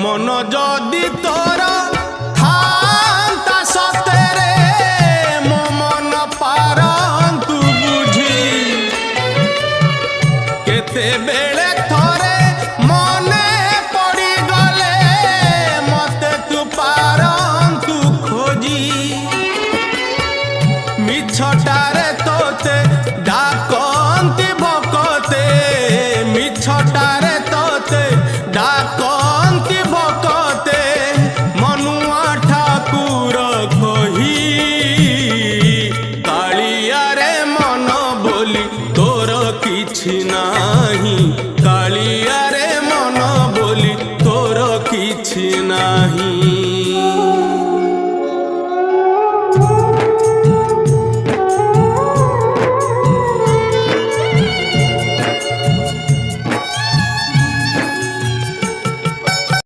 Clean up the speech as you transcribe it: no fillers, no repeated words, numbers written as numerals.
मन जदि तोर थांता सतेरे मो मन पारंतु बुझी केते बेले थोरे मने पड़ी गले मते तू पारंतु खोजी मिछटारे तोते डाकंती भकते मिछटारे तोते डाकंती भकते मनुआ ठाकुर कही कालिया रे मन बोली तोर किछि नाही कालिया रे मन बोली तोर किछि नाही।